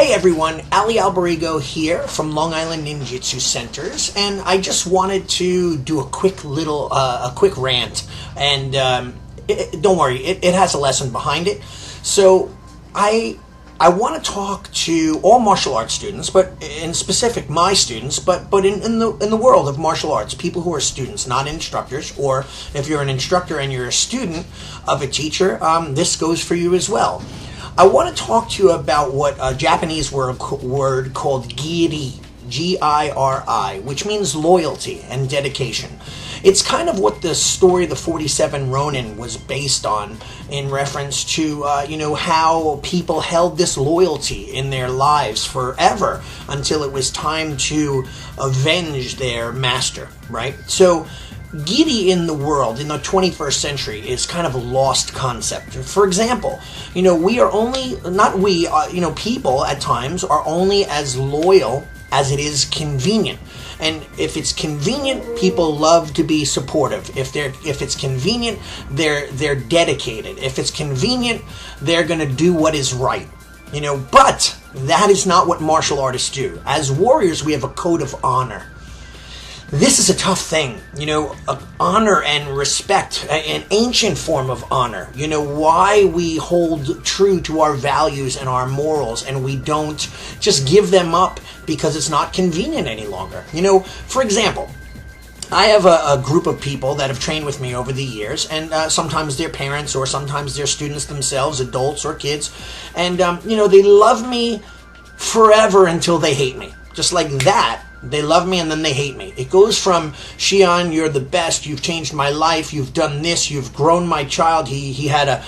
Hey everyone, Ali Alberigo here from Long Island Ninjutsu Centers, and I just wanted to do a quick rant, and don't worry, it has a lesson behind it. So I want to talk to all martial arts students, but in specific my students, but in the world of martial arts, people who are students, not instructors, or if you're an instructor and you're a student of a teacher, this goes for you as well. I want to talk to you about what a Japanese word called Giri, G-I-R-I, which means loyalty and dedication. It's kind of what the story of the 47 Ronin was based on, in reference to, how people held this loyalty in their lives forever until it was time to avenge their master, right? So, Giri in the world, in the 21st century, is kind of a lost concept. For example, we are only, people at times are only as loyal as it is convenient. And if it's convenient, people love to be supportive. If it's convenient, they're dedicated. If it's convenient, they're going to do what is right. But that is not what martial artists do. As warriors, we have a code of honor. This is a tough thing, honor and respect, an ancient form of honor. Why we hold true to our values and our morals, and we don't just give them up because it's not convenient any longer. For example, I have a group of people that have trained with me over the years, and sometimes they're parents or sometimes they're students themselves, adults or kids, and, they love me forever until they hate me. Just like that. They love me and then they hate me. It goes from, Shion, you're the best, you've changed my life, you've done this, you've grown my child, he had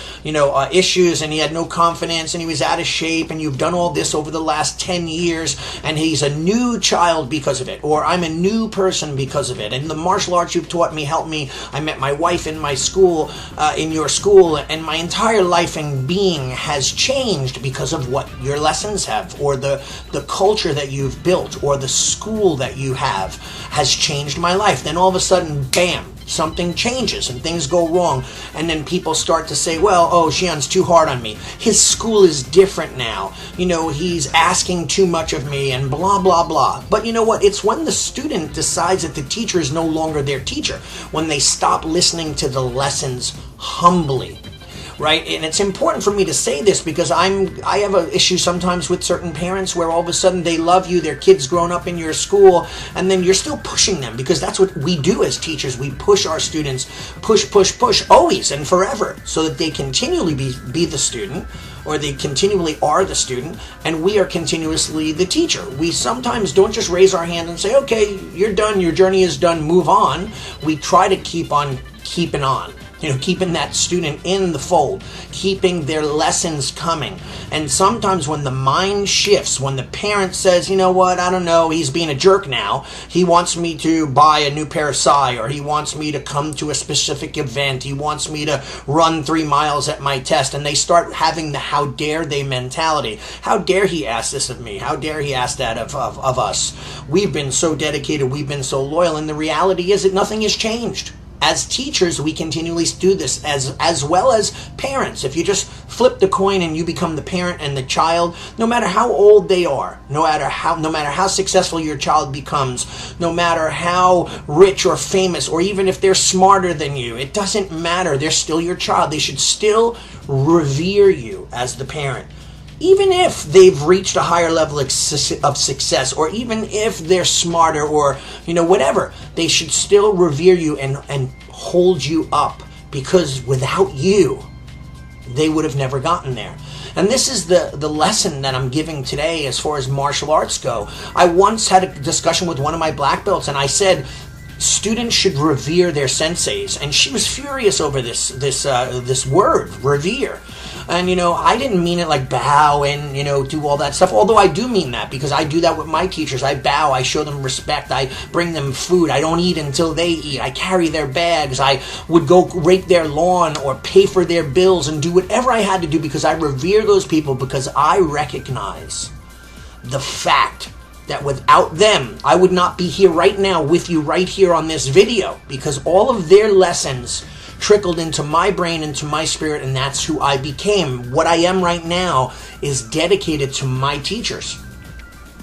issues and he had no confidence and he was out of shape, and you've done all this over the last 10 years and he's a new child because of it, or I'm a new person because of it, and the martial arts you've taught me helped me, I met my wife in my school, in your school, and my entire life and being has changed because of what your lessons have, or the culture that you've built, or the school that you have has changed my life. Then all of a sudden, bam, something changes and things go wrong, and then people start to say, well, Xian's too hard on me, his school is different now, he's asking too much of me, and blah blah blah. But you know what, it's when the student decides that the teacher is no longer their teacher, when they stop listening to the lessons humbly. Right? And it's important for me to say this because I have an issue sometimes with certain parents where all of a sudden they love you, their kid's grown up in your school, and then you're still pushing them, because that's what we do as teachers. We push our students, push, always and forever, so that they continually be the student, or they continually are the student, and we are continuously the teacher. We sometimes don't just raise our hand and say, okay, you're done, your journey is done, move on. We try to keep on keeping on. Keeping that student in the fold, keeping their lessons coming. And sometimes when the mind shifts, when the parent says, you know what, I don't know, he's being a jerk now, he wants me to buy a new pair of sai, or he wants me to come to a specific event, he wants me to run 3 miles at my test, and they start having the how dare they mentality. How dare he ask this of me? How dare he ask that of us? We've been so dedicated, we've been so loyal, and the reality is that nothing has changed. As teachers, we continually do this, as well as parents. If you just flip the coin and you become the parent and the child, no matter how old they are, no matter how successful your child becomes, no matter how rich or famous, or even if they're smarter than you, it doesn't matter. They're still your child. They should still revere you as the parent. Even if they've reached a higher level of success, or even if they're smarter, or whatever, they should still revere you and hold you up, because without you, they would have never gotten there. And this is the lesson that I'm giving today as far as martial arts go. I once had a discussion with one of my black belts, and I said, students should revere their senseis, and she was furious over this word, revere. And I didn't mean it like bow and do all that stuff, although I do mean that, because I do that with my teachers. I bow, I show them respect, I bring them food, I don't eat until they eat, I carry their bags, I would go rake their lawn or pay for their bills and do whatever I had to do, because I revere those people, because I recognize the fact that without them, I would not be here right now with you right here on this video, because all of their lessons trickled into my brain, into my spirit, and that's who I became. What I am right now is dedicated to my teachers.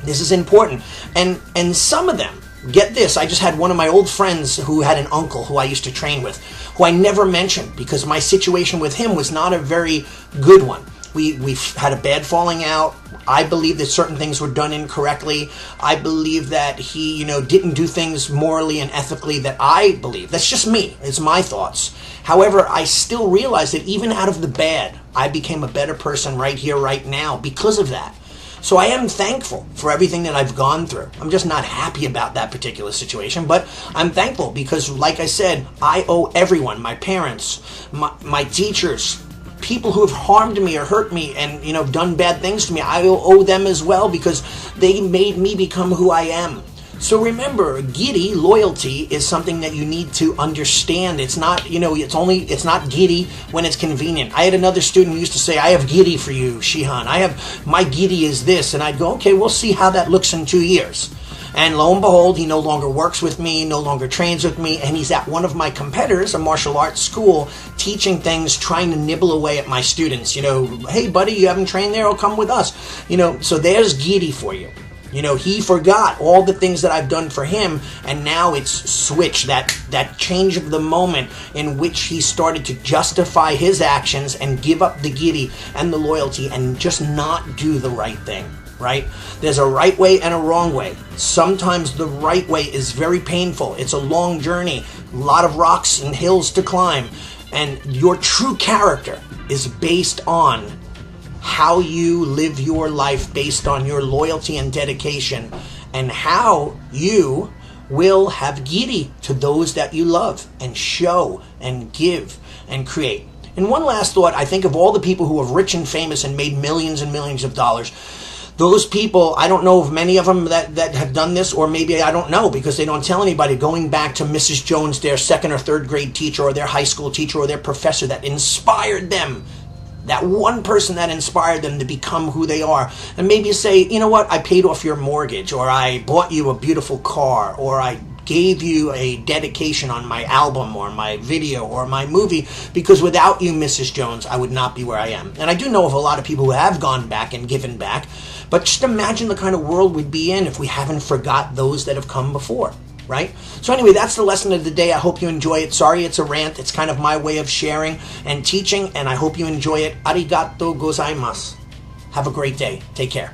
This is important. And some of them, get this, I just had one of my old friends who had an uncle who I used to train with, who I never mentioned because my situation with him was not a very good one. We had a bad falling out. I believe that certain things were done incorrectly. I believe that he, didn't do things morally and ethically that I believe. That's just me. It's my thoughts. However, I still realize that even out of the bad, I became a better person right here, right now because of that. So I am thankful for everything that I've gone through. I'm just not happy about that particular situation, but I'm thankful because, like I said, I owe everyone, my parents, my teachers, people who have harmed me or hurt me and, done bad things to me. I owe them as well because they made me become who I am. So remember, Giri, loyalty, is something that you need to understand. It's not, it's not Giri when it's convenient. I had another student who used to say, I have Giri for you, Shihan. My Giri is this. And I'd go, okay, we'll see how that looks in 2 years. And lo and behold, he no longer works with me, no longer trains with me, and he's at one of my competitors, a martial arts school, teaching things, trying to nibble away at my students. Hey, buddy, you haven't trained there? Oh, come with us. So there's Giri for you. He forgot all the things that I've done for him, and now it's switched, that change of the moment in which he started to justify his actions and give up the Giri and the loyalty and just not do the right thing, right? There's a right way and a wrong way. Sometimes the right way is very painful. It's a long journey, a lot of rocks and hills to climb, and your true character is based on how you live your life based on your loyalty and dedication, and how you will have Giri to those that you love and show and give and create. And one last thought, I think of all the people who are rich and famous and made millions and millions of dollars. Those people, I don't know of many of them that have done this, or maybe I don't know because they don't tell anybody, going back to Mrs. Jones, their second or third grade teacher, or their high school teacher, or their professor that inspired them. That one person that inspired them to become who they are. And maybe you say, you know what, I paid off your mortgage, or I bought you a beautiful car, or I gave you a dedication on my album or my video or my movie, because without you, Mrs. Jones, I would not be where I am. And I do know of a lot of people who have gone back and given back, but just imagine the kind of world we'd be in if we haven't forgot those that have come before. Right? So anyway, that's the lesson of the day. I hope you enjoy it. Sorry it's a rant. It's kind of my way of sharing and teaching, and I hope you enjoy it. Arigato gozaimasu. Have a great day. Take care.